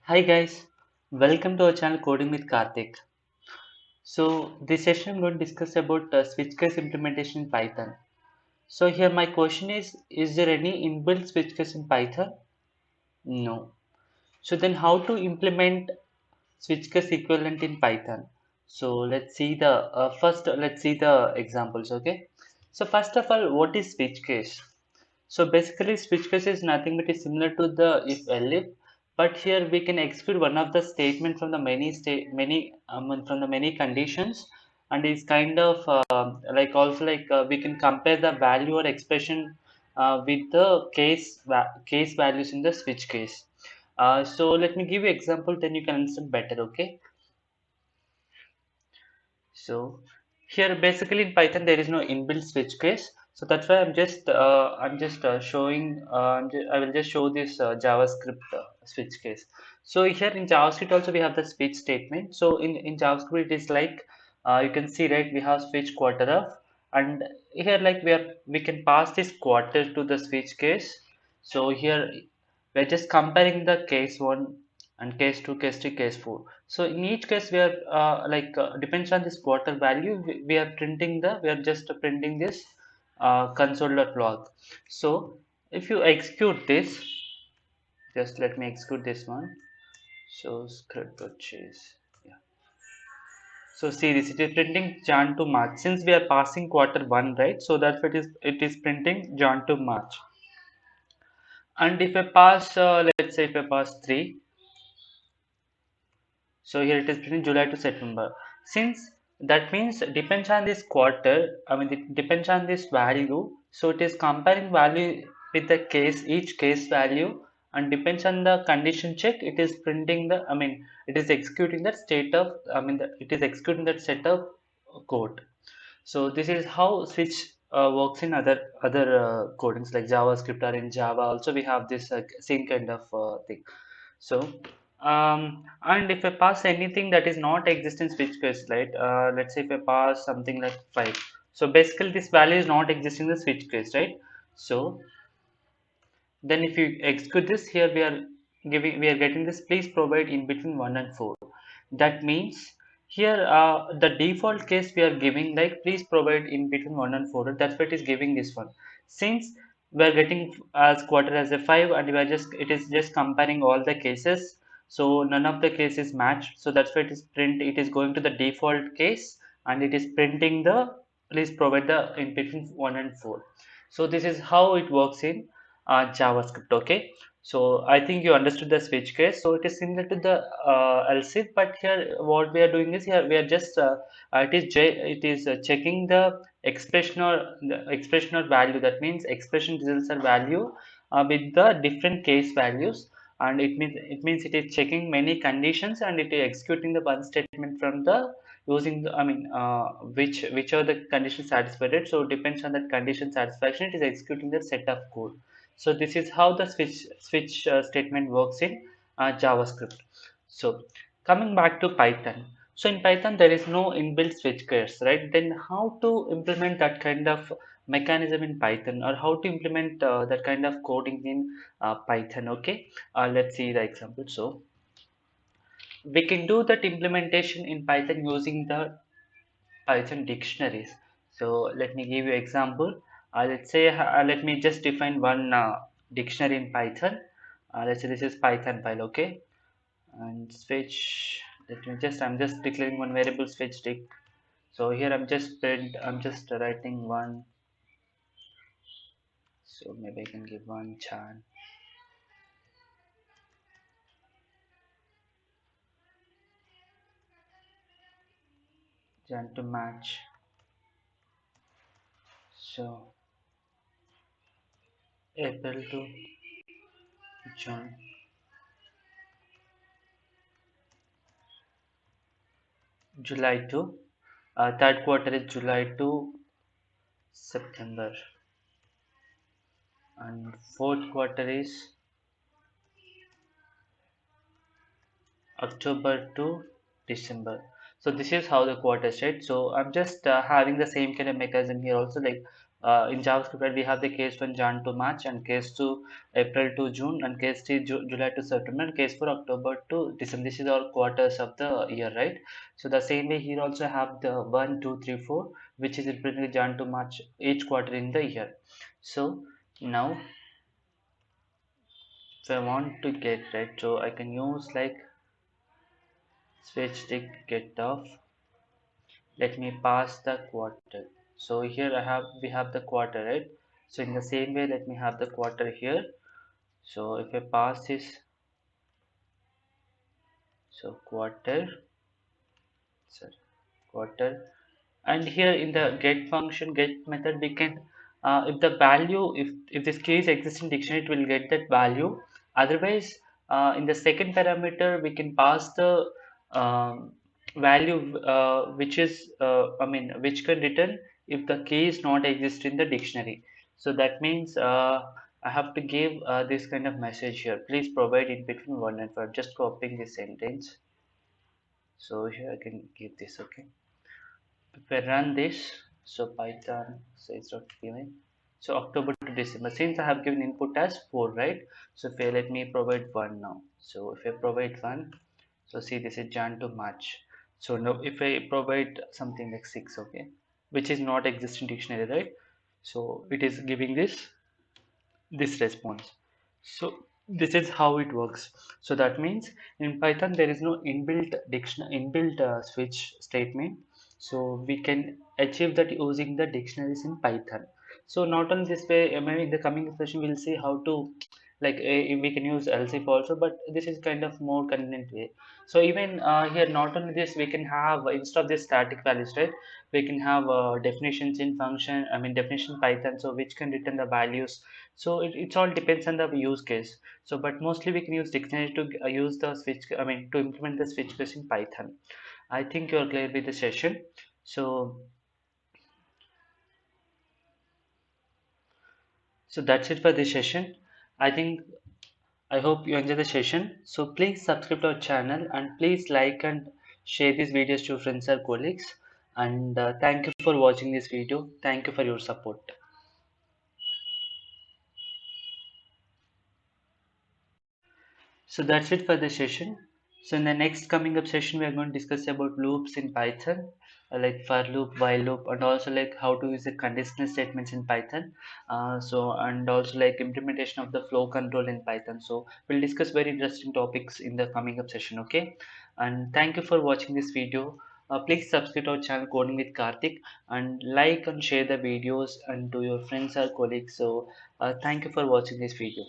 Hi guys, welcome to our channel Coding with Karthik. So this session I'm going to discuss about switch case implementation in Python. So here my question is there any inbuilt switch case in Python? No. So then how to implement switch case equivalent in Python? So let's see the let's see the examples, okay? So first of all, what is switch case? So basically, switch case is nothing but is similar to the if elif, but here we can exclude one of the statement from the from the many conditions, and it's kind of like also like we can compare the value or expression with the case values in the switch case. So let me give you example, then you can understand better. Okay. So here basically in Python there is no inbuilt switch case. So that's why I'm just showing I will just show this JavaScript switch case. So here in JavaScript also we have the switch statement. So in JavaScript it is like you can see, right, we have switch quarter of, and here like we can pass this quarter to the switch case. So here we're just comparing the case 1 and case 2, case 3, case 4. So in each case we are depends on this quarter value, we are printing the we are just printing this console.log. So if you execute this, just let me execute this one. So script purchase, yeah. So see this, it is printing Jan to March since we are passing quarter 1, right? So that's what it is printing Jan to March. And if I pass let's say if I pass 3, so here it is between July to September. Since that means depends on this quarter, I mean it depends on this value. So it is comparing value with the case, each case value, and depends on the condition check. It is printing the, I mean, it is executing that state of, I mean, it is executing that set of code. So this is how switch works in other codings like JavaScript or in Java. Also, we have this same kind of thing. So, and if I pass anything that is not exist in switch case, right? Let's say if I pass something like 5. So basically this value is not existing in the switch case, right? So then if you execute this, here we are getting this, please provide in between 1 and 4. That means here the default case we are giving like please provide in between 1 and 4. That's what is giving this one. Since we are getting as quarter as a 5, and we are just it is just comparing all the cases, so none of the cases match. So that's why it is going to the default case, and it is printing the please provide the in between 1 and 4. So this is how it works in JavaScript. Okay, so I think you understood the switch case. So it is similar to the else if, but here what we are doing is here we are just it is checking the expressional value. That means expression results are value with the different case values, and it means it is checking many conditions, and it is executing the one statement from the using the, I mean which are the conditions satisfied. So depends on that condition satisfaction, it is executing the set of code. So this is how the switch statement works in JavaScript. So coming back to Python. So in Python there is no inbuilt switch case, right? Then how to implement that kind of mechanism in Python, or how to implement that kind of coding in Python? Okay, let's see the example. So we can do that implementation in Python using the Python dictionaries. So let me give you example. Let's say let me just define one dictionary in Python. Let's say this is Python file, okay? And switch. I'm just declaring one variable switch dict. So here I'm just writing one. So maybe I can give one chan to match. So April to June, July to third quarter is July to September, and fourth quarter is October to December. So this is how the quarters, right? So I'm just having the same kind of mechanism here also, like In JavaScript, right, we have the case 1 Jan to March, and case 2 April to June, and case 3 July to September, and case 4 October to December. This is all quarters of the year, right? So the same way here also have the 1, 2, 3, 4, which is representing Jan to March, each quarter in the year. So now if I want to get, right, so I can use like switch tick get off. Let me pass the quarter. So here we have the quarter, right? So in the same way, let me have the quarter here. So if I pass this, so sorry, quarter, and here in the get function, get method, we can, if the value, if this case exists in dictionary, it will get that value. Otherwise, in the second parameter, we can pass the um, value, which is, I mean, which can return if the key is not exist in the dictionary. So that means, I have to give this kind of message here, please provide in between 1 and 5. Just copying this sentence. So here I can give this, okay. If I run this, so Python says dot given. So October to December, since I have given input as 4, right? So if I let me provide 1 now. So if I provide 1, so see this is Jan to March. So now if I provide something like 6, okay, which is not existing dictionary, right? So it is giving this response. So this is how it works. So that means in Python there is no inbuilt inbuilt switch statement. So we can achieve that using the dictionaries in Python. So not only this way, maybe in the coming session we'll see how to, like, we can use else if also, but this is kind of more convenient way. So even here, not only this, we can have, instead of this static values, right, we can have definitions in function, I mean definition Python, so which can return the values. So it's all depends on the use case. So but mostly we can use dictionary to use the switch, I mean to implement the switch case in Python. I think you're clear with the session. So that's it for this session. I think, I hope you enjoy the session. So please subscribe to our channel, and please like and share these videos to your friends or colleagues. And thank you for watching this video. Thank you for your support. So that's it for the session. So in the next coming up session, we are going to discuss about loops in Python, like for loop, while loop, and also like how to use the conditional statements in Python. So and also like implementation of the flow control in Python. So we'll discuss very interesting topics in the coming up session. Okay, and thank you for watching this video. Please subscribe to our channel Coding with Karthik, and like and share the videos and to your friends or colleagues. So thank you for watching this video.